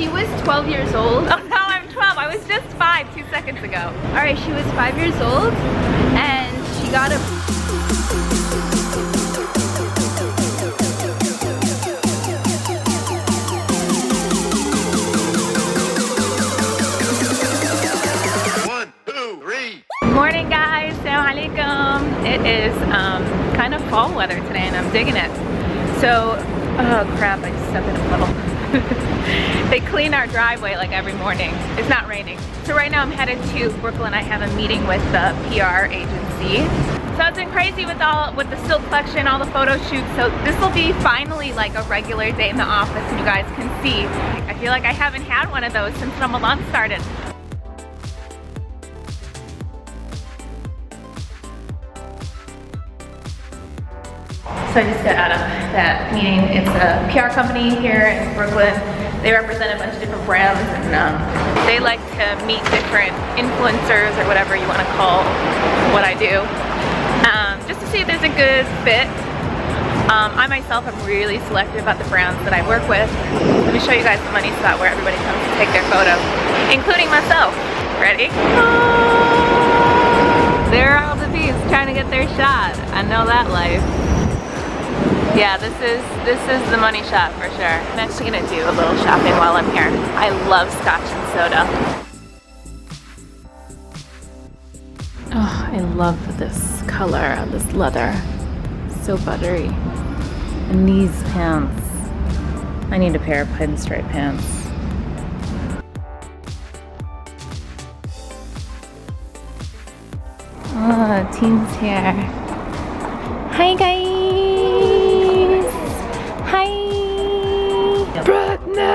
she was 12 years old. Oh no, I'm 12. I was just 5 2 seconds ago. All right, she was 5 years old, and she got a... Morning guys, Assalamu alaikum. It is kind of fall weather today and I'm digging it. So, oh crap, I just stepped in a puddle. They clean our driveway like every morning. It's not raining. So right now I'm headed to Brooklyn. I have a meeting with the PR agency. So it's been crazy with the silk collection, all the photo shoots. So this will be finally like a regular day in the office and you guys can see. I feel like I haven't had one of those since Ramadan started. So I just got out of that meeting. It's a PR company here in Brooklyn. They represent a bunch of different brands and they like to meet different influencers or whatever you want to call what I do. Just to see if there's a good fit. I myself am really selective about the brands that I work with. Let me show you guys the money spot where everybody comes to take their photo, including myself. Ready? There are all the thieves trying to get their shot. I know that life. Yeah, this is the money shot for sure. I'm actually gonna do a little shopping while I'm here. I love scotch and soda. Oh, I love this color of this leather. So buttery. And these pants. I need a pair of pinstripe pants. Oh, team's here. Hi guys! Partner!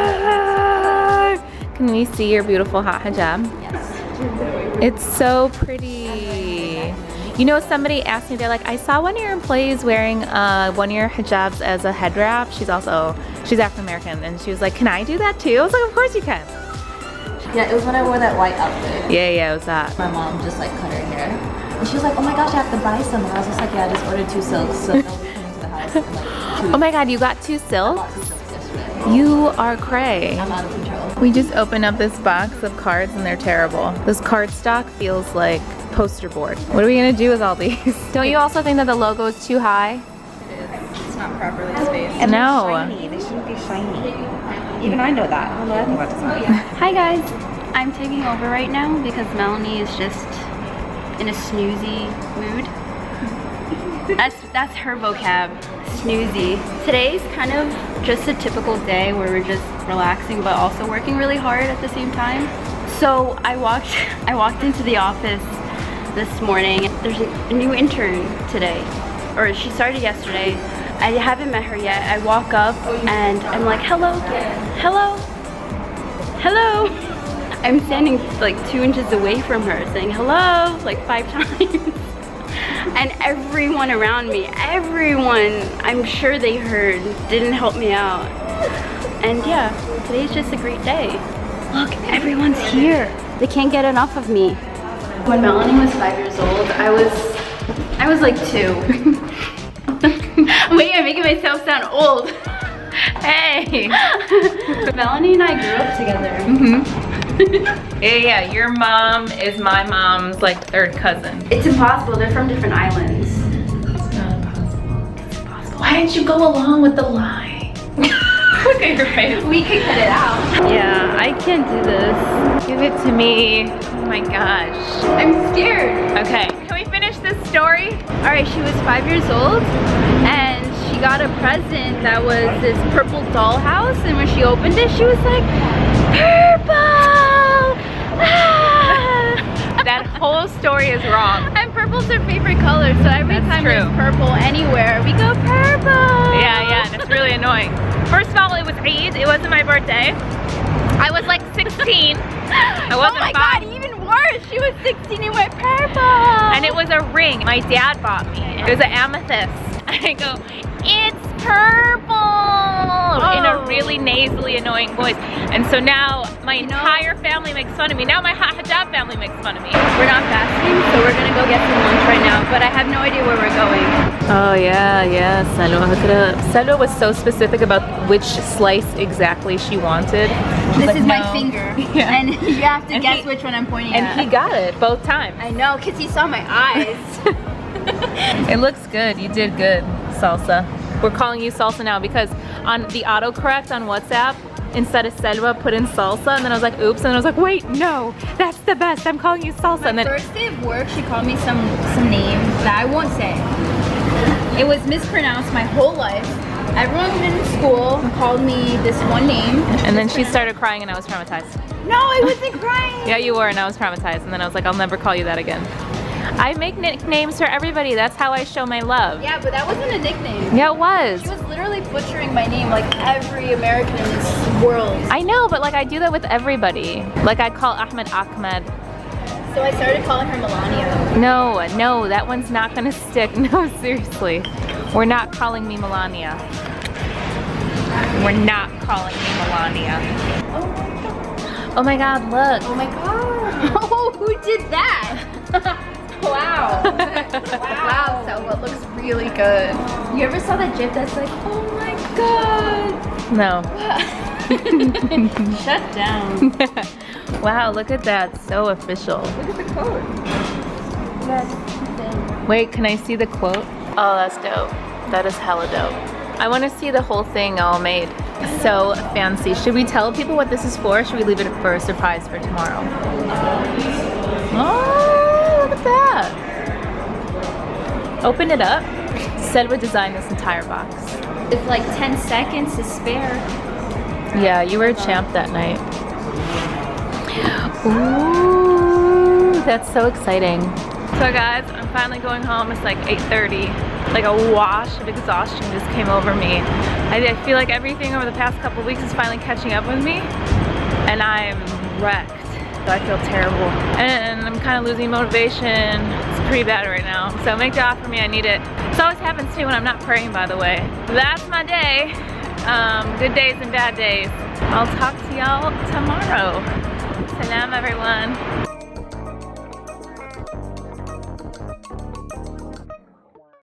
Can we see your beautiful hot hijab? Yes. It's so pretty. You know, somebody asked me, they're like, I saw one of your employees wearing one of your hijabs as a head wrap. She's African American, and she was like, can I do that too? I was like, of course you can. Yeah, it was when I wore that white outfit. Yeah, it was that. My mom just like cut her hair. And she was like, oh my gosh, I have to buy some. And I was just like, yeah, I just ordered 2 silks. So they'll be coming to the house in like 2 weeks. Oh my god, you got 2 I silks? bought 2 silks yesterday. You are cray. I'm out of control. We just opened up this box of cards and they're terrible. This card stock feels like poster board. What are we gonna do with all these? Don't you also think that the logo is too high? It is. It's not properly spaced. And No. they're shiny. They shouldn't be shiny. Even I know that. I don't know anything about design. Hi guys, I'm taking over right now because Melanie is just in a snoozy mood. That's her vocab, snoozy. Today's kind of just a typical day where we're just relaxing but also working really hard at the same time. So I walked into the office this morning. There's a new intern today, or she started yesterday. I haven't met her yet. I walk up and I'm like, hello, hello, hello. I'm standing like 2 inches away from her saying hello like 5 times. And everyone around me, I'm sure they heard, didn't help me out. And yeah, today's just a great day. Look, everyone's here. They can't get enough of me. When Melanie was 5 years old, I was like 2. Wait, I'm making myself sound old. Hey! Melanie and I grew up together. Yeah, your mom is my mom's like 3rd cousin. It's impossible, they're from different islands. It's not impossible. It's impossible. Why didn't you go along with the lie? Look at your face. We could cut it out. Yeah, I can't do this. Give it to me. Oh my gosh. I'm scared. Okay, can we finish this story? All right, she was 5 years old and she got a present that was this purple dollhouse, and when she opened it, she was like, purple! Ah! That whole story is wrong. And purple's her favorite color, so every That's time true. there's purple anywhere, we go purple! Yeah, and it's really annoying. First of all, it was Eid, it wasn't my birthday. I was like 16. I wasn't Oh my 5. god, even worse! She was 16 and went purple! And it was a ring my dad bought me. It was an amethyst. I go, it's purple! in a really nasally, annoying voice. And so now my entire family makes fun of me. Now my Haute Hijab family makes fun of me. We're not fasting, so we're gonna go get some lunch right now, but I have no idea where we're going. Oh yeah, Salwa. Salwa was so specific about which slice exactly she wanted. This Like, is my no. finger, Yeah. and you have to And guess he- which one I'm pointing And at. he got it both times. I know, because he saw my eyes. It looks good. You did good, Salsa. We're calling you Salsa now because on the autocorrect on WhatsApp, instead of Salwa, put in Salsa, and then I was like, oops, and then I was like, wait, no, that's the best. I'm calling you Salsa. My And then first day of work, she called me some name that I won't say. It was mispronounced my whole life. Everyone in school called me this one name. and then she started crying, and I was traumatized. No, I wasn't crying. Yeah, you were, and I was traumatized. And then I was like, I'll never call you that again. I make nicknames for everybody. That's how I show my love. Yeah, but that wasn't a nickname. Yeah, it was. She was literally butchering my name like every American in this world. I know, but like I do that with everybody. Like I call Ahmed Ahmed. So I started calling her Melania. No, that one's not gonna stick. No, seriously. We're not calling me Melania. We're not calling me Melania. Oh my god, look. Oh my god. Oh, who did that? Wow. Wow, Salwa, it looks really good. You ever saw that gif that's like, oh my god. No. Shut down. Wow, look at that. So official. Look at the code. Yes. Wait, can I see the quote? Oh, that's dope. That is hella dope. I want to see the whole thing all made. So fancy. Should we tell people what this is for? Or should we leave it for a surprise for tomorrow? Oh, look at that. Open it up. Salwa designed this entire box. With like 10 seconds to spare. Yeah, you were a champ that night. Ooh, that's so exciting. So guys, I'm finally going home. It's like 8:30. Like a wash of exhaustion just came over me. I feel like everything over the past couple weeks is finally catching up with me, and I'm wrecked. So I feel terrible, and I'm kind of losing motivation. It's pretty bad right now. So make dua for me. I need it. This always happens to me when I'm not praying, by the way. That's my day. Good days and bad days. I'll talk to y'all tomorrow. Salam, everyone.